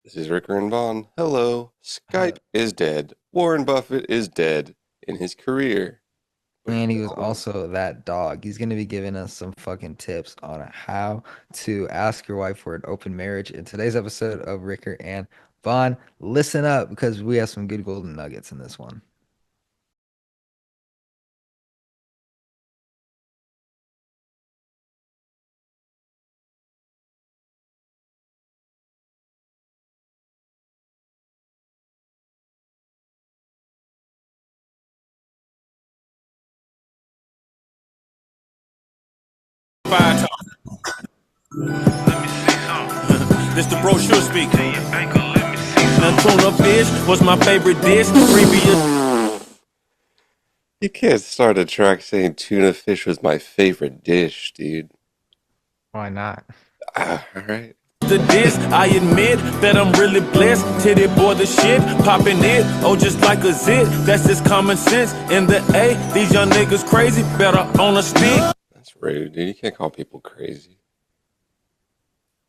This is Ricker and Vaughn. Hello. Uh, Skype is dead. Warren Buffett is dead in his career. But and he was no. also that dog. He's going to be giving us some fucking tips on how to ask your wife for an open marriage in today's episode of Ricker and Vaughn. Listen up because we have some good golden nuggets in this one. 5 times. This the brochure speaking. Now tuna fish was my favorite dish. Previous. You can't start a track saying tuna fish was my favorite dish, dude. Why not? All right. The dish, I admit that I'm really blessed. Titty boy, the shit, popping it. Oh, just like a zit. That's just common sense. In the A, these young niggas crazy. Better on a stick. That's rude, dude. You can't call people crazy.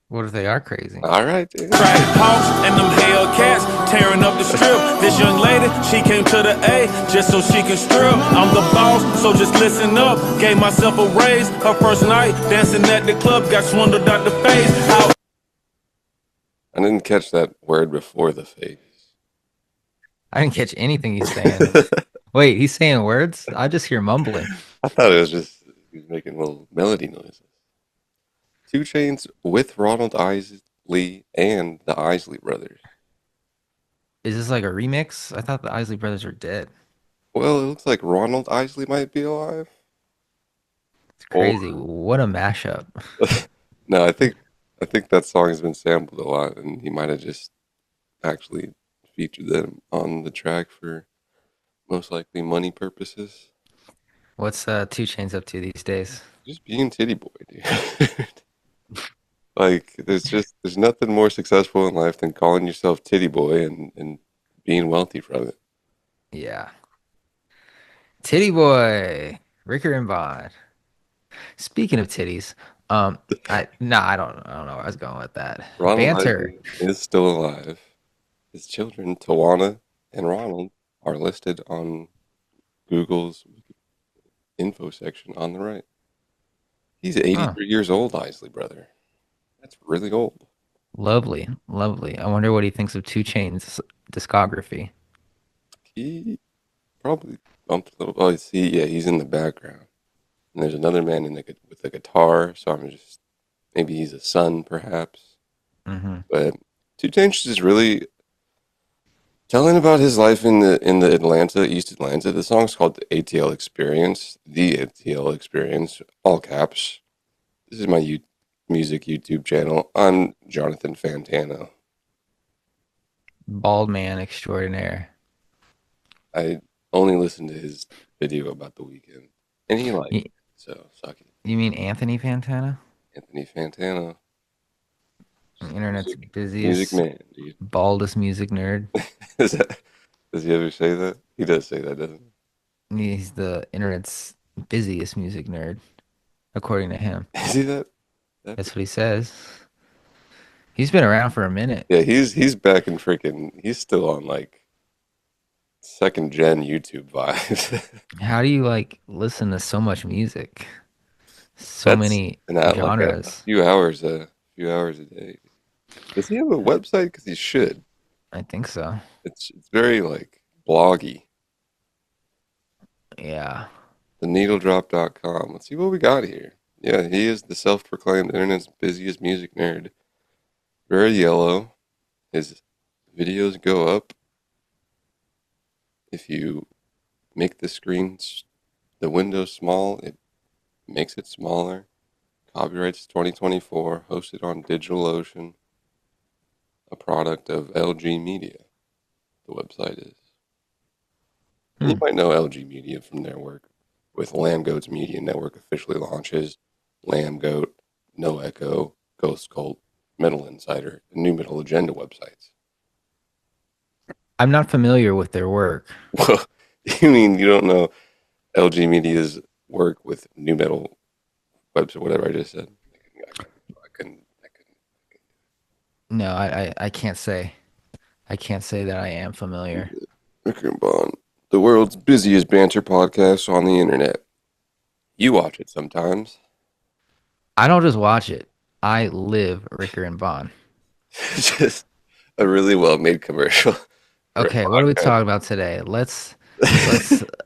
What if they are crazy? All right, dude. Track hawks and them Hellcats tearing up the strip. This young lady, she came to the A just so she can strip. I'm the boss, so just listen up. Gave myself a raise. Her first night dancing at the club, got swindled out the face. I didn't catch that word before the face. I didn't catch anything he's saying. Wait, he's saying words? I just hear mumbling. I thought it was just he was making little melody noises. Two Chains with Ronald Isley and the Isley Brothers. Is this like a remix? I thought the Isley brothers are dead. Well, it looks like Ronald Isley might be alive. It's Or crazy. What a mashup. no, I think that song has been sampled a lot, and he might have just actually featured them on the track for most likely money purposes. What's Two Chains up to these days? Just being titty boy, dude. Like there's nothing more successful in life than calling yourself titty boy and being wealthy from it. Yeah. Titty boy, Ricker and Vaughn. Speaking of titties, I don't know where I was going with that. Ronald Banter. Isley is still alive. His children, Tawana and Ronald, are listed on Google's info section on the right. He's Huh. 83 years old, Isley brother. That's really old. Lovely, lovely. I wonder what he thinks of Two Chains discography. He probably bumped a little. Oh, see, yeah, he's in the background. And there's another man with a guitar, so I'm just maybe he's a son, perhaps. Hmm. But Two Chainz is really telling about his life in the East Atlanta. The song's called the ATL Experience, the ATL Experience, all caps. This is my music YouTube channel. I'm Jonathan Fantano. Bald man extraordinaire. I only listened to his video about the weekend, and he liked You, it. So suck it, you mean Anthony Fantana? Anthony Fantano, Internet's music busiest, man, dude. baldest music nerd. Is that, does he ever say that? He does say that, doesn't He's the internet's busiest music nerd, according to him. he? Is he that? That That's what he says. He's been around for a minute. yeah, he's back in freaking. He's still on like second gen YouTube vibes. How do you like listen to so much music? So That's many like a genres. few hours a day. Does he have a website? Because he should. I think so. It's very like bloggy. Yeah. TheNeedleDrop.com. Let's see what we got here. Yeah, he is the self-proclaimed internet's busiest music nerd. Very yellow. His videos go up if you make the window small. It makes it smaller. Copyrights 2024. Hosted on DigitalOcean, a product of LG Media. The website is. And you Hmm. might know LG Media from their work with Lambgoat's Media Network officially launches Lambgoat, No Echo, Ghost Cult, Metal Insider, and New Metal Agenda websites. I'm not familiar with their work. Well, you mean you don't know LG Media's work with New Metal website, whatever I just said? I couldn't. No, I can't say. I can't say that I am familiar. Ricker and Bond, the world's busiest banter podcast on the internet. You watch it sometimes. I don't just watch it. I live Ricker and Bond. Just a really well made commercial for Okay, a what are we podcast. talking about today? Let's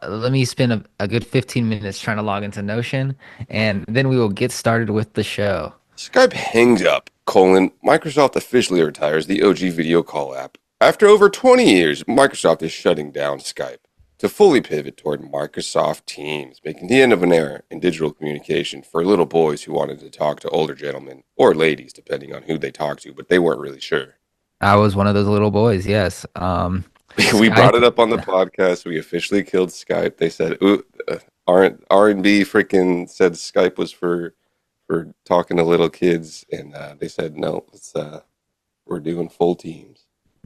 let me spend a good 15 minutes trying to log into Notion, and then we will get started with the show. Skype hangs up, Microsoft officially retires the OG video call app. After over 20 years, Microsoft is shutting down Skype to fully pivot toward Microsoft Teams, making the end of an era in digital communication for little boys who wanted to talk to older gentlemen or ladies, depending on who they talked to, but they weren't really sure. I was one of those little boys, yes. We brought it Skype, up on the podcast. We officially killed Skype. They said, "Ooh, R&B freaking said Skype was for talking to little kids," and they said, "No, we're doing full teams."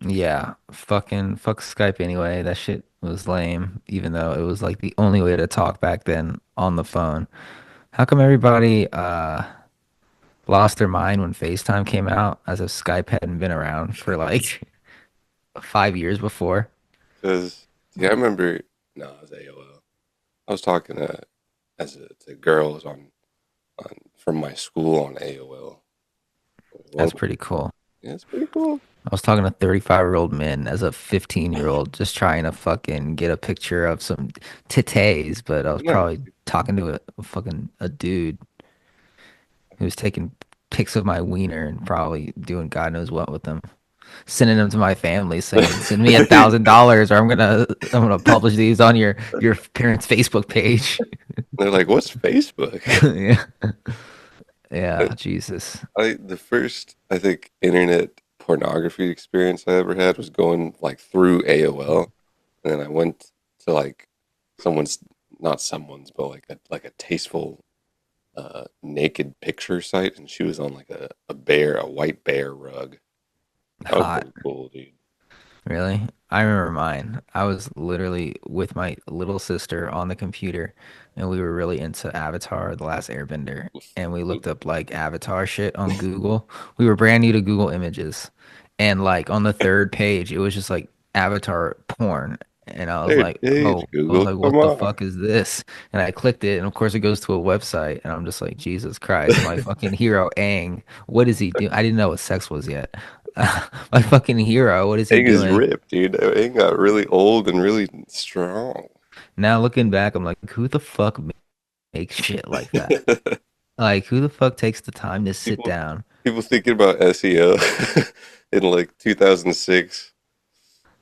yeah, fucking fuck Skype anyway. That shit was lame, even though it was like the only way to talk back then on the phone. How come everybody lost their mind when FaceTime came out, as if Skype hadn't been around for like 5 years before? Because yeah, I remember. No, it was AOL. I was talking to girls on from my school on AOL. That's What? pretty cool. Yeah, it's pretty cool. I was talking to 35-year-old men as a 15-year-old, just trying to fucking get a picture of some titties, but I was Nice. probably talking to a fucking a dude who was taking pics of my wiener and probably doing God knows what with them. Sending them to my family saying, "Send me $1,000 or I'm gonna publish these on your parents' Facebook page." They're like, "What's Facebook?" Yeah. Yeah, Jesus. The first I think internet pornography experience I ever had was going like through AOL, and then I went to like someone's not someone's but like a tasteful naked picture site, and she was on like a white bear rug. That was Hot. pretty cool, dude. Really? I remember mine. I was literally with my little sister on the computer, and we were really into Avatar, The Last Airbender, and we looked up like Avatar shit on Google. We were brand new to Google Images, and like on the third page, it was just like Avatar porn, and Third page, I was Google, like, come what the on. fuck is this? And I clicked it, and of course it goes to a website, and I'm just like, Jesus Christ, my fucking hero Aang, what is he doing? I didn't know what sex was yet. My fucking hero, what is he Aang is doing? ripped, dude. Aang got really old and really strong. Now looking back, I'm like, who the fuck makes shit like that? Like, who the fuck takes the time to sit people down, people thinking about SEO in like 2006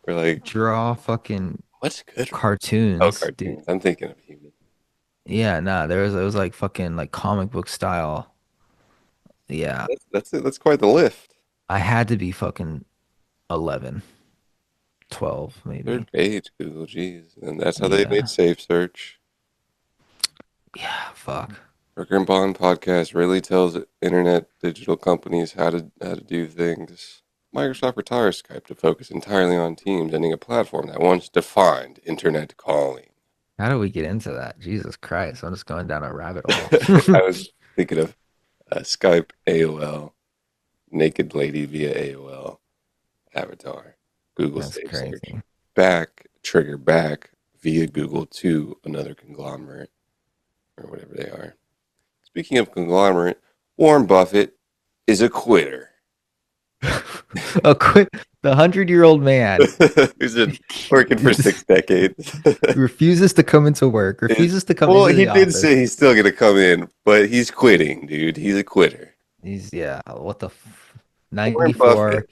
or like draw fucking what's good? Oh, cartoons, dude? cartoons. I'm thinking of human. Yeah, nah, it was like fucking like comic book style. Yeah, That's it. That's quite the lift. I had to be fucking 11, 12, maybe. Third page, Google, jeez. And that's how they made Yeah, Safe Search. yeah, fuck. Ricker and Bond podcast really tells internet digital companies how to do things. Microsoft retires Skype to focus entirely on Teams, ending a platform that once defined internet calling. How do we get into that? Jesus Christ, I'm just going down a rabbit hole. I was thinking of Skype, AOL, naked lady via AOL, Avatar, Google That's Safe Search, crazy. trigger back via Google to another conglomerate or whatever they are. Speaking of conglomerate, Warren Buffett is a quitter. A quit the 100-year-old man. Who's been working for 6 decades. Refuses to come into work, refuses to come Well, into he the did office. say he's still going to come in, but he's quitting, dude. He's a quitter. He's, yeah, what the Warren 94 Buffett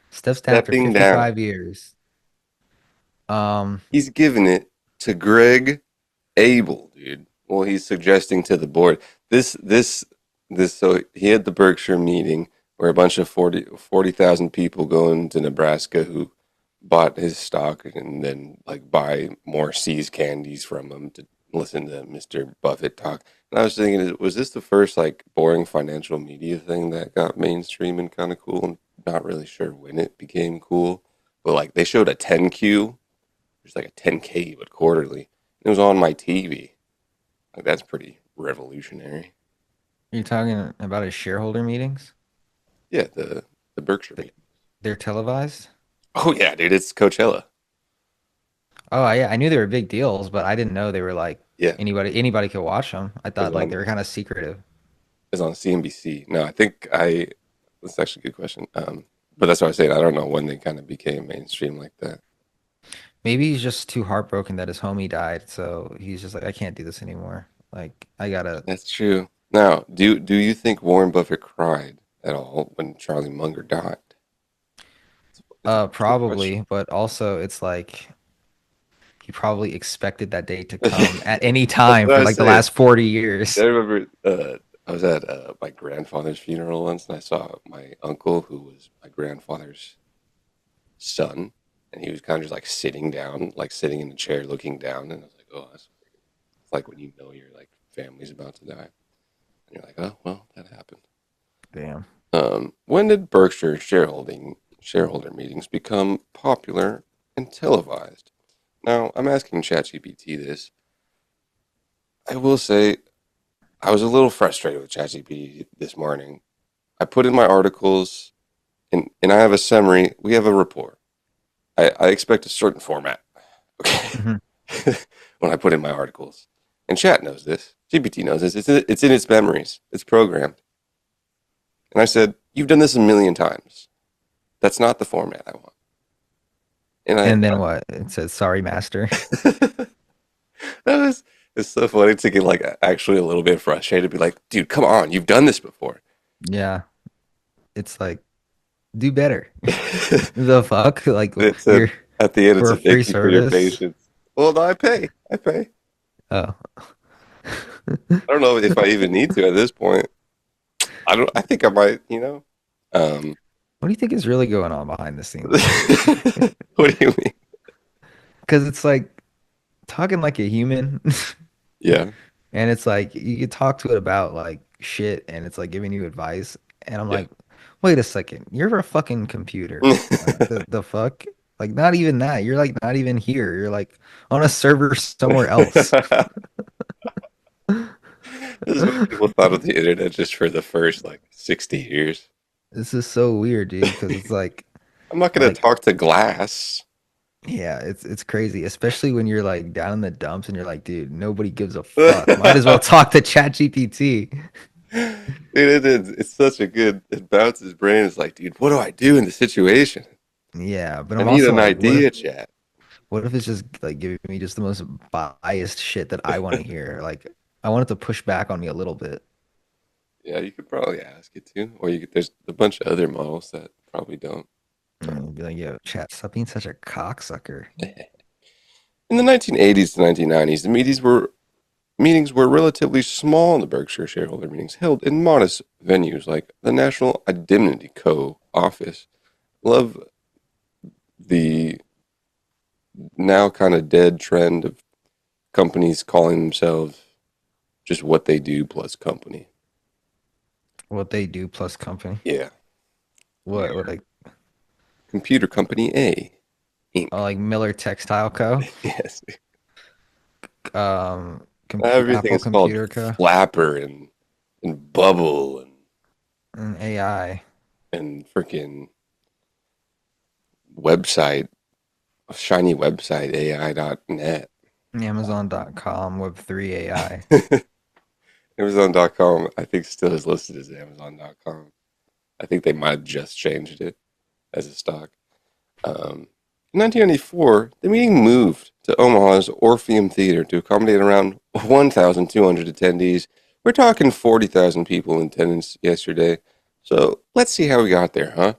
steps down after stepping down. 55 years. Um, He's giving it to Greg Abel, dude. Well, he's suggesting to the board this. So he had the Berkshire meeting where a bunch of 40,000 people go into Nebraska who bought his stock and then like buy more See's candies from him to listen to Mr. Buffett talk. And I was thinking, was this the first like boring financial media thing that got mainstream and kind of cool? I'm not really sure when it became cool, but like they showed a 10Q, there's like a 10K but quarterly. It was on my TV. Like that's pretty revolutionary. you're talking about his shareholder meetings? Yeah, the Berkshire Th- meeting. They're televised? Oh yeah, dude, it's Coachella. Oh, yeah, I knew they were big deals, but I didn't know they were like Yeah, anybody could watch them. I it was thought like on they were kind of secretive. CNBC. No, I think I. That's actually a good question. But that's what I was saying. I don't know when they kind of became mainstream like that. Maybe he's just too heartbroken that his homie died, so he's just like, I can't do this anymore. Like, I gotta. That's true. Now, do you think Warren Buffett cried at all when Charlie Munger died? It's a personal question. Probably, but also it's like he probably expected that day to come at any That's time what I for was like the saying. last 40 I years. remember I was at my grandfather's funeral once, and I saw my uncle, who was my grandfather's son, and he was kind of just like sitting down, like sitting in a chair, looking down, and I was like, "Oh, that's it's like when you know your like family's about to die, and you're like, oh well, that happened." Damn. When did Berkshire shareholder meetings become popular and televised? Now, I'm asking ChatGPT this. I will say I was a little frustrated with ChatGPT this morning. I put in my articles, and I have a summary. We have a report. I expect a certain format. Okay. Hmm. When I put in my articles. And chat knows this. GPT knows this. It's in its memories. It's programmed. And I said, you've done this a million times. That's not the format I want. And And then what? It says, sorry, master. that was it's so funny to get like actually a little bit frustrated, be like, dude, come on, you've done this before. Yeah. It's like, do better. The fuck? Like, It said you're at the end, it's for a a free thank you for your service. patience. Well, no, I pay. I pay. Oh. I don't know if I even need to at this point. I don't. I think I might. Um, What do you think is really going on behind the scenes? what do you mean? Because it's like talking like a human, Yeah, and it's like you could talk to it about like shit, and it's like giving you advice. And I'm yeah. like, wait a second, you're a fucking computer. The fuck? Like, not even that. You're like not even here. You're like on a server somewhere else. This is what people thought of the internet just for the first like 60 years. This is so weird, dude, because it's I'm not gonna like talk to glass. yeah, it's crazy, especially when you're like down in the dumps and you're like, dude, nobody gives a fuck. Might as well Dude, talk to ChatGPT. it's such a good. It bounces brain. It's like, dude, what do I do in the situation? Yeah, but I I'm need also an like, idea, chat. what if it's just like giving me just the most biased shit that I want to hear? Like, I want it to push back on me a little bit. Yeah, you could probably ask it to, or there's a bunch of other models that probably don't. And be like, yo, chat, stop being such a cocksucker. In the 1980s to 1990s, the meetings were relatively small in the Berkshire shareholder meetings held in modest venues like the National Indemnity Co. office. Love the now kind of dead trend of companies calling themselves just what they do plus company. What they do plus company. Yeah. What like Computer Company A, oh, Inc. like Miller Textile Co. Yes. Everything Apple is called Computer Co. Flapper and Bubble And AI. and freaking website, shiny website, AI.net. Amazon.com, Web3 AI. Amazon.com, I think, still is listed as Amazon.com. I think they might have just changed it as a stock. In 1994, the meeting moved to Omaha's Orpheum Theater to accommodate around 1,200 attendees. We're talking 40,000 people in attendance yesterday. So let's see how we got there, huh?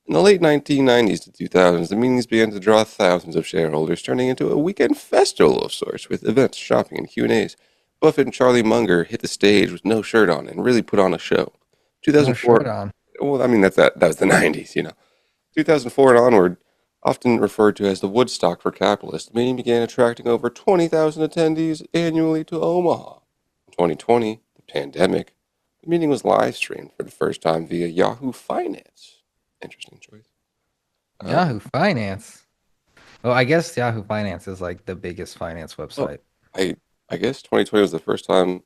In the late 1990s to 2000s, the meetings began to draw thousands of shareholders, turning into a weekend festival of sorts with events, shopping, and Q&As. Buffett and Charlie Munger hit the stage with no shirt on and really put on a show. No shirt 2004, on. well, I mean, that was the 90s, 2004 and onward, often referred to as the Woodstock for capitalists, the meeting began attracting over 20,000 attendees annually to Omaha. In 2020, the pandemic, the meeting was live streamed for the first time via Yahoo Finance. Interesting choice. Um, Yahoo Finance. Well, I guess Yahoo Finance is like the biggest finance well, website. I guess 2020 was the first time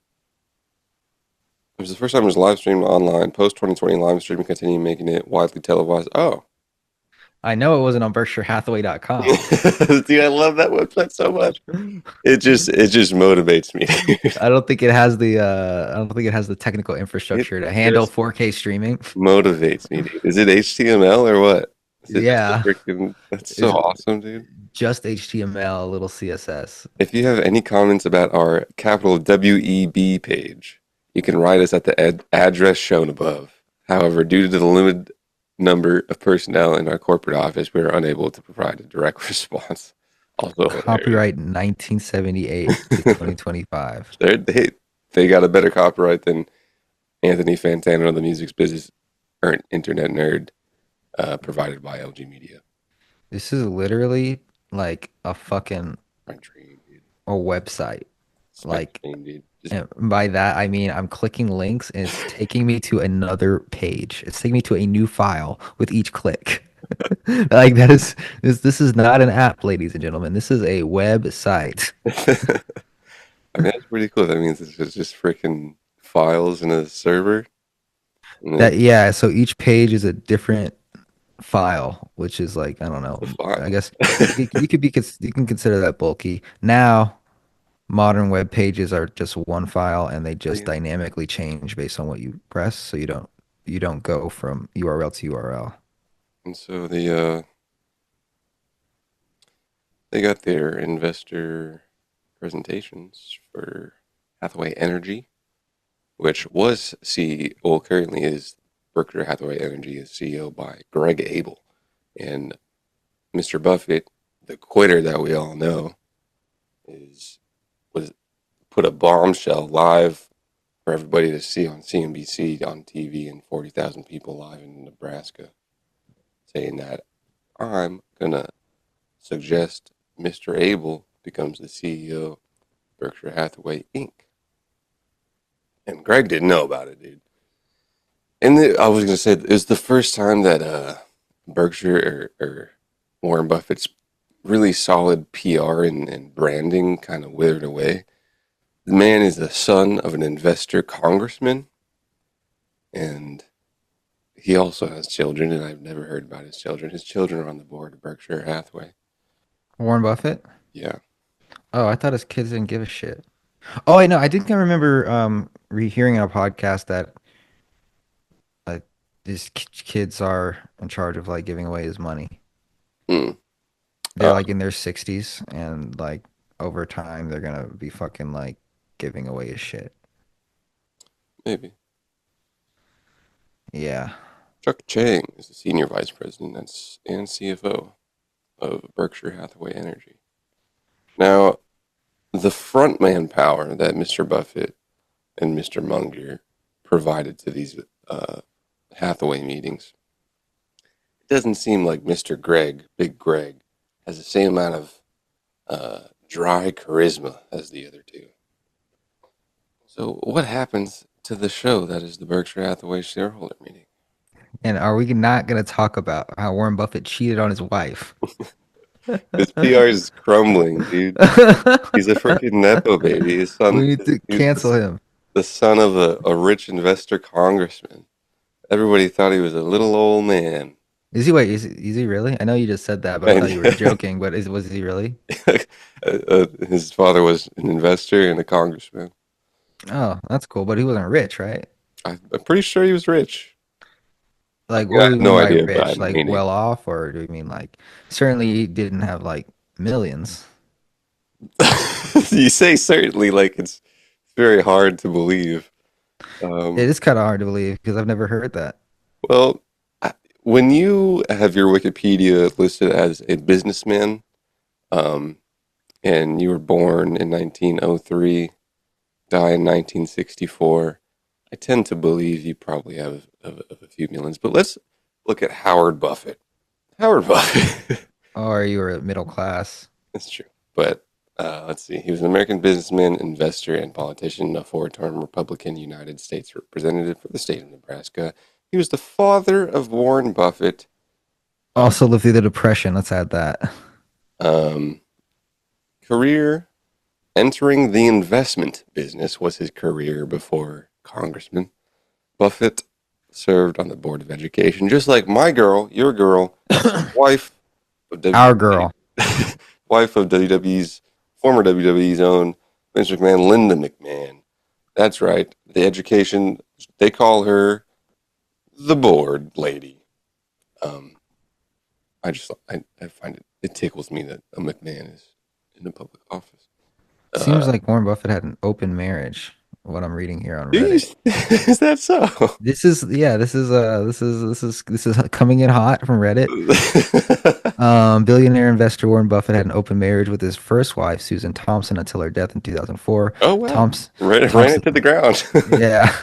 was the first time it was live streamed online. Post 2020 live streaming continued making it widely televised. Oh, I know it wasn't on BerkshireHathaway.com. dude, I love that website so much. It just motivates me. I don't think it has the I don't think it has the technical It infrastructure to handle just 4K streaming. motivates me, dude. Is it HTML or what? Is it just a Yeah, freaking? That's so it's awesome, dude. just HTML, a little CSS. If you have any comments about our capital WEB page, you can write us at the address shown above. However, due to the limited number of personnel in our corporate office, we are unable to provide a direct response. Also hilarious. Copyright 1978 to 2025. They got a better copyright than Anthony Fantano, the music's business or internet nerd, provided by LG Media. This is literally like a fucking My dream, dude. a website. It's my Like, dream, dude. Just and by that I mean I'm clicking links and it's taking me to another page. It's taking me to a new file with each click. Like that is this is not an app, ladies and gentlemen. This is a website. I mean, that's pretty cool. That means it's just freaking files in a server. And That yeah, so each page is a different file, which is like I don't know. it's a file. I guess you can consider that bulky. Now, modern web pages are just one file and they just dynamically change based on what you press, so you don't go from URL to URL. And so they got their investor presentations for Hathaway Energy, which was currently is Berkshire Hathaway Energy is CEO by Greg Abel. And Mr. Buffett, the quitter that we all know, was put a bombshell live for everybody to see on CNBC on TV and 40,000 people live in Nebraska, saying that I'm gonna suggest Mr. Abel becomes the CEO of Berkshire Hathaway Inc. And Greg didn't know about it, dude. And I was gonna say it's the first time that Berkshire or Warren Buffett's really solid PR and branding kind of withered away. The man is the son of an investor congressman, and he also has children, and I've never heard about his children. His children are on the board of Berkshire Hathaway. Warren Buffett? Yeah. Oh, I thought his kids didn't give a shit. Oh, I know. I think I remember rehearing on a podcast that uh, his kids are in charge of like giving away his money. Hmm. They're like in their 60s and like over time they're gonna be fucking like giving away his shit. Maybe. Yeah. Chuck Chang is the senior vice president and CFO of Berkshire Hathaway Energy. Now, the frontman power that Mr. Buffett and Mr. Munger provided to these Hathaway meetings, it doesn't seem like Mr. Greg, Big Greg, has the same amount of dry charisma as the other two. So, what happens to the show that is the Berkshire Hathaway shareholder meeting? And are we not gonna talk about how Warren Buffett cheated on his wife? His PR is crumbling, dude. He's a freaking nepo baby. His son, We need to he's cancel him. the son of a rich investor congressman. Everybody thought he was a little old man. Is he wait, is he really? I know you just said that, but I thought you were joking, but was he really? His father was an investor and a congressman. Oh, that's cool. But he wasn't rich, right? I'm pretty sure he was rich. Like, I what do have we no mean by idea what rich? I'm Like, meaning. well off, or do we mean like certainly he didn't have like millions? You say certainly like it's very hard to believe. It is kind of hard to believe because I've never heard that. Well, when you have your Wikipedia listed as a businessman, um, and you were born in 1903, die in 1964, I tend to believe you probably have a few millions. But let's look at Howard Buffett. Howard Buffett. Or you were middle class. That's true. But let's see. He was an American businessman, investor, and politician, a four-term Republican United States representative for the state of Nebraska. He was the father of Warren Buffett. Also lived through the Depression. Let's add that. Career entering the investment business was his career before congressman. Buffett served on the board of education, just like my girl, your girl, wife of Our WWE, girl. wife of WWE's former WWE's own Vince McMahon, Linda McMahon. That's right. The education, they call her the board lady. Um, I find it tickles me that a McMahon is in a public office. Seems Uh, like Warren Buffett had an open marriage. What I'm reading here on Reddit. Jeez, is that so? This is yeah. This is coming in hot from Reddit. Billionaire investor Warren Buffett had an open marriage with his first wife, Susan Thompson, until her death in 2004. Oh wow, Thompson, ran it Thompson, to the ground. yeah,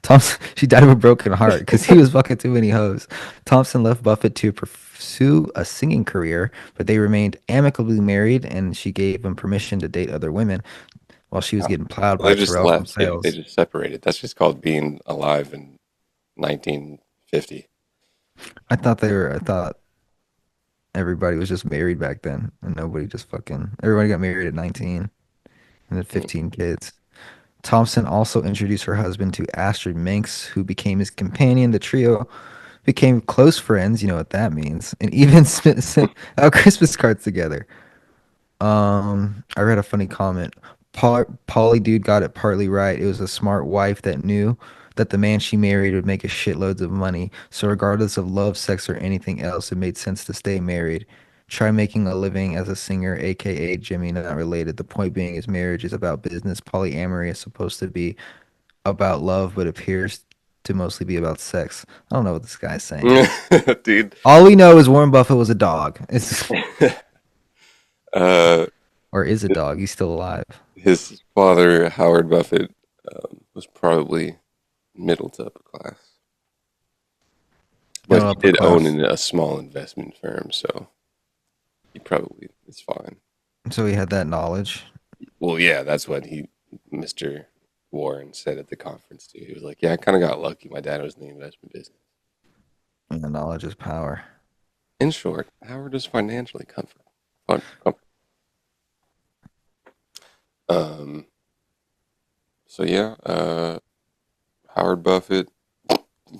Thompson. She died of a broken heart because he was fucking too many hoes. Thompson left Buffett to pursue a singing career, but they remained amicably married, and she gave him permission to date other women while she was getting plowed They by just Terrell from left. They sales. just separated. That's just called being alive in 1950. I thought everybody was just married back then, and nobody just fucking. Everybody got married at 19 and had Mm. 15 kids. Thompson also introduced her husband to Astrid Minks, who became his companion. The trio became close friends, you know what that means, and even sent out Christmas cards together. I read a funny comment. Pauly dude got it partly right. It was a smart wife that knew that the man she married would make a shitloads of money. So regardless of love, sex, or anything else, it made sense to stay married. Try making a living as a singer, aka Jimmy, not related. The point being is marriage is about business. Polyamory is supposed to be about love, but appears to mostly be about sex. I don't know what this guy's saying. Dude. All we know is Warren Buffett was a dog. It's, uh, or is a dog. He's still alive. his father, Howard Buffett, was probably middle to upper class, but Middle he upper did own class. a small investment firm, so he probably is fine. So he had that knowledge. Well, yeah, that's what Mr. Warren said at the conference too. He was like, "Yeah, I kind of got lucky. My dad was in the investment business." And the knowledge is power. In short, Howard is financially comfort. Um. So yeah, Howard Buffett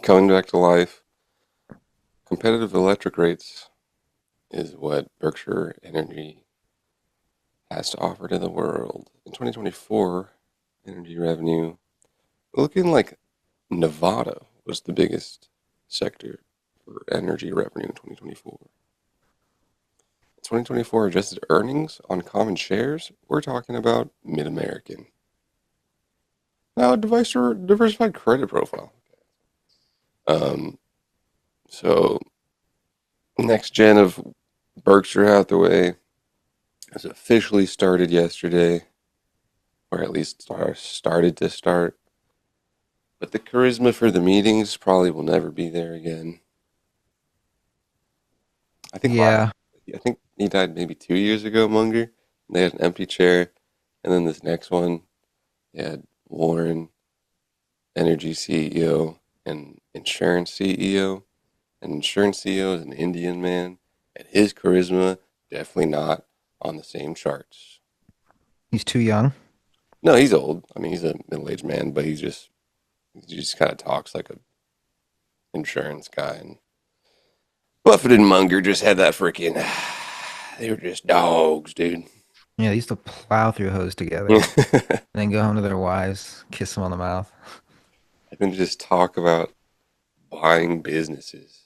coming back to life. Competitive electric rates is what Berkshire Energy has to offer to the world. In 2024, energy revenue looking like Nevada was the biggest sector for energy revenue in 2024. 2024 adjusted earnings on common shares, we're talking about Mid-American. Now, diversified credit profile. Um, so next gen of Berkshire Hathaway has officially started yesterday, or at least started to start. But the charisma for the meetings probably will never be there again. I think Yeah. I think he died maybe 2 years ago, Munger. They had an empty chair, and then this next one, they had Warren, energy CEO, and insurance CEO. And insurance CEO is an Indian man, and his charisma definitely not on the same charts. He's too young. No, he's old. I mean, he's a middle-aged man, but he just kind of talks like a insurance guy. And Buffett and Munger just had that freaking. They were just dogs, dude. Yeah, they used to plow through hoes together and then go home to their wives, kiss them on the mouth. And then just talk about buying businesses.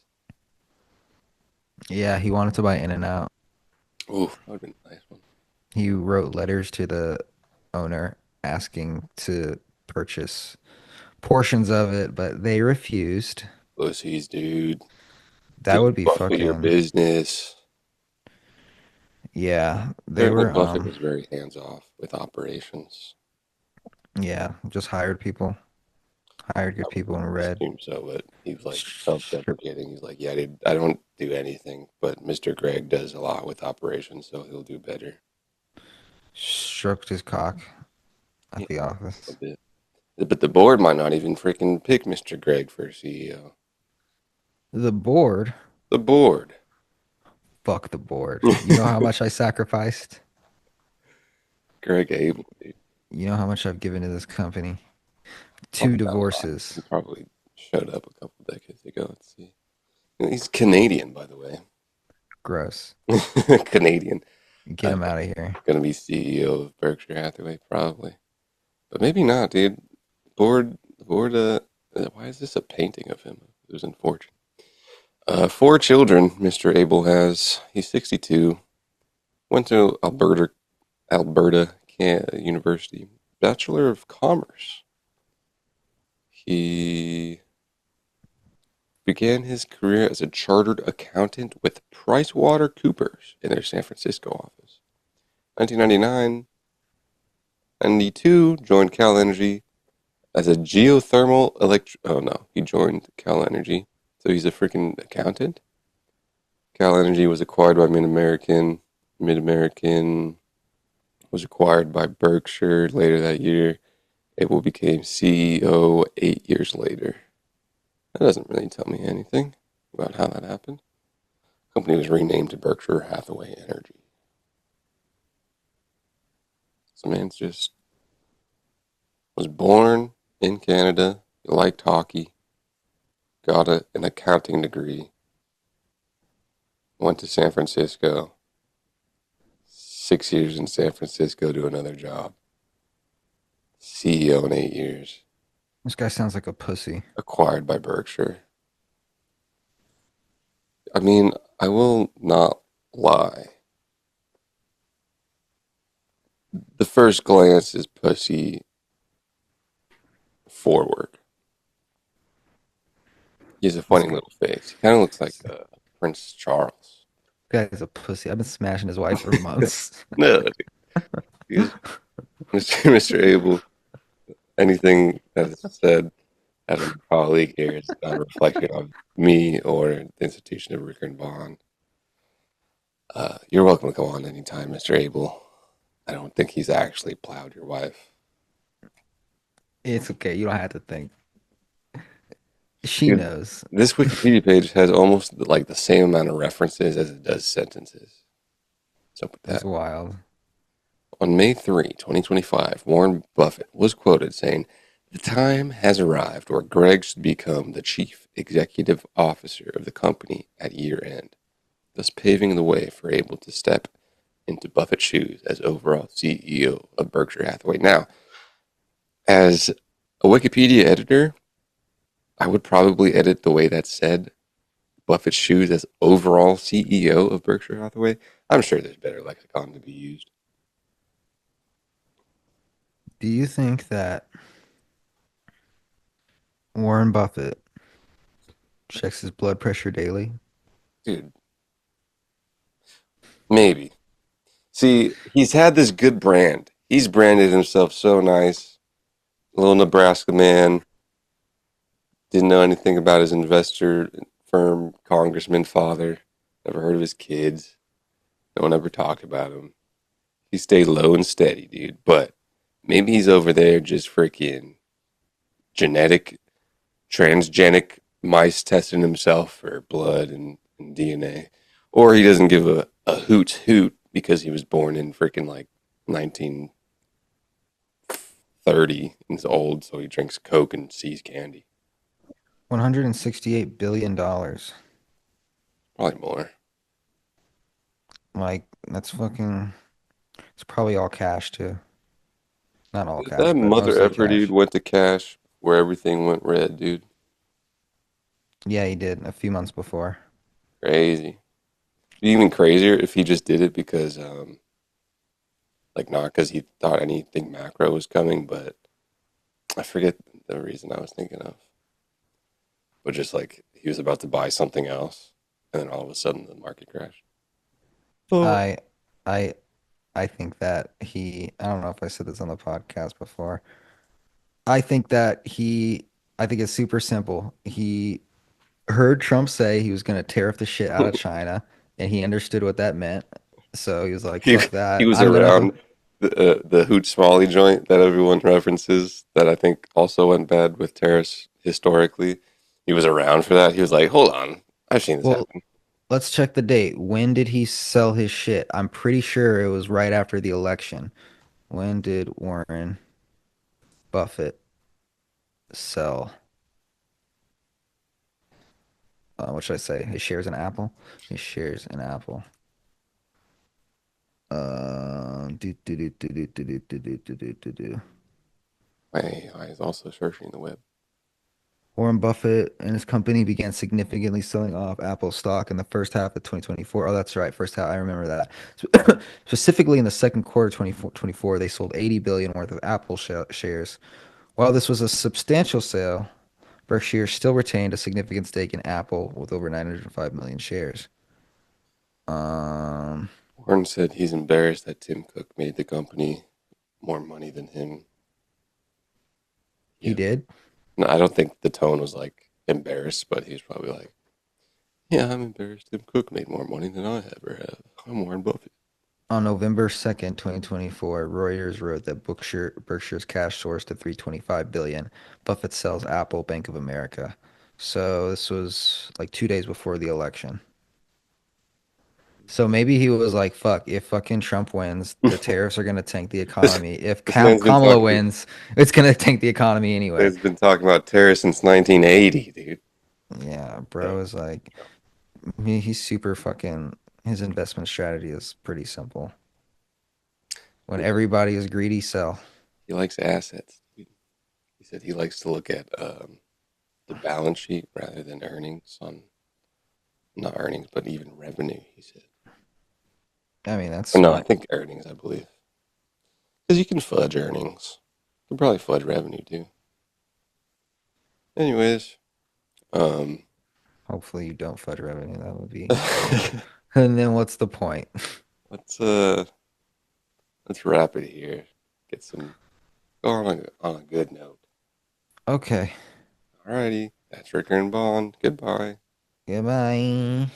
Yeah, he wanted to buy In and Out. Ooh, that would have been a nice one. He wrote letters to the owner asking to purchase portions of it, but they refused. Pussies, dude. That Give would be Buffett your fucking business. yeah. They Apparently, were Buffett was very hands off with operations. yeah, just hired people, hired I good would people and read. assume so, but he was like Strip, self-deprecating. He's like, "Yeah, dude, I don't do anything, but Mr. Greg does a lot with operations, so he'll do better." stroked his cock at Yeah, the a office. bit. But the board might not even freaking pick Mr. Greg for CEO. The board, The board. fuck the board. You know how much I sacrificed? Greg Abel, dude. You know how much I've given to this company? Two Probably not a lot. He divorces. probably showed up a couple decades ago. Let's see. He's Canadian, by the way. Gross. Canadian. Get him out of here. Gonna be CEO of Berkshire Hathaway, probably. But maybe not, dude. Why is this a painting of him? Losing fortune. Four children, Mr. Abel has. He's 62. Went to Alberta University. Bachelor of Commerce. He began his career as a chartered accountant with PricewaterhouseCoopers in their San Francisco office. 1999, 92, joined Cal Energy as a geothermal Oh no, he joined Cal Energy. So he's a freaking accountant? Cal Energy was acquired by Mid-American. Mid-American was acquired by Berkshire later that year. Abel became CEO 8 years later. That doesn't really tell me anything about how that happened. The company was renamed to Berkshire Hathaway Energy. So man's just was born in Canada, liked hockey, got an accounting degree, went to San Francisco, 6 years in San Francisco to another job, CEO in 8 years, This guy sounds like a pussy. acquired by Berkshire. I mean, I will not lie. The first glance is pussy forward. He has a This funny guy, little face. He kind of looks like this Prince Charles. guy's a pussy. I've been smashing his wife for months. No, dude. Mr. Abel, anything that is said as a colleague here is not a reflection of me or the institution of Ricker and Vaughn. You're welcome to go on anytime, Mr. Abel. I don't think he's actually plowed your wife. It's okay. You don't have to think. She Dude, knows. this Wikipedia page has almost like the same amount of references as it does sentences. What's up with That's that? wild. On May 3, 2025, Warren Buffett was quoted saying, "The time has arrived where Greg should become the chief executive officer of the company at year end, thus paving the way for Abel to step into Buffett's shoes as overall CEO of Berkshire Hathaway." Now, as a Wikipedia editor, I would probably edit the way that said Buffett's shoes as overall CEO of Berkshire Hathaway. I'm sure there's better lexicon to be used. Do you think that Warren Buffett checks his blood pressure daily? Dude, maybe. See, he's had this good brand. He's branded himself so nice. Little Nebraska man. Didn't know anything about his investor firm, congressman father. Never heard of his kids. No one ever talked about him. He stayed low and steady, dude. But maybe he's over there just freaking genetic, transgenic mice testing himself for blood and DNA. Or he doesn't give a hoot's hoot because he was born in freaking like 1930 and he's old, so he drinks Coke and sees candy. $168 billion. Probably more. Like, that's fucking. It's probably all cash, too. Not all cash, That but mother mostly effer dude cash. went to cash where everything went red, dude. Yeah, he did a few months before. Crazy. Even crazier if he just did it because, like, not because he thought anything macro was coming, but I forget the reason I was thinking of. But just like he was about to buy something else, and then all of a sudden the market crashed. Oh. I, I, I think that he. I don't know if I said this on the podcast before. I think that he. I think it's super simple. He heard Trump say he was going to tariff the shit out of China, and he understood what that meant. So he was like, he "Fuck he that! was I'm gonna." around the Hoot Smalley joint that everyone references that I think also went bad with tariffs historically. He was around for that. He was like, "Hold on, I've seen this Well, happen." let's check the date. When did he sell his shit? I'm pretty sure it was right after the election. When did Warren Buffett sell, what should I say? His shares in Apple. His shares in Apple. Do. I was also searching the web. Warren Buffett and his company began significantly selling off Apple stock in the first half of 2024. Oh, that's right, first half. I remember that. Specifically in the second quarter of 2024, they sold 80 billion worth of Apple shares. While this was a substantial sale, Berkshire still retained a significant stake in Apple with over 905 million shares. Um, Warren said he's embarrassed that Tim Cook made the company more money than him. he Yeah. did. No, I don't think the tone was like embarrassed, but he's probably like, yeah, I'm embarrassed. Tim Cook made more money than I ever have. I'm Warren Buffett. On November 2nd, 2024, Reuters wrote that Berkshire's cash soared to 325 billion. Buffett sells Apple, Bank of America. So this was like 2 days before the election. So maybe he was like, fuck, if fucking Trump wins, the tariffs are going to tank the this, economy. If this man's been Kamala talking. wins, it's going to tank the economy anyway. He's been talking about terrorists since 1980, dude. Yeah, Yeah, bro is like, Trump. he's super fucking, his investment strategy is pretty simple. When He, everybody is greedy, sell. he likes assets, dude. He said he likes to look at the balance sheet rather than earnings on not earnings, but even revenue. He said. I mean, that's Or no, I smart. think earnings. I believe because you can fudge earnings. You can probably fudge revenue too. Anyways, um, Hopefully you don't fudge revenue. That would be. let's And then what's the point? uh let's wrap it here. Get some go on a good note. Okay. Alrighty, that's Ricker and Bond. Goodbye. Goodbye.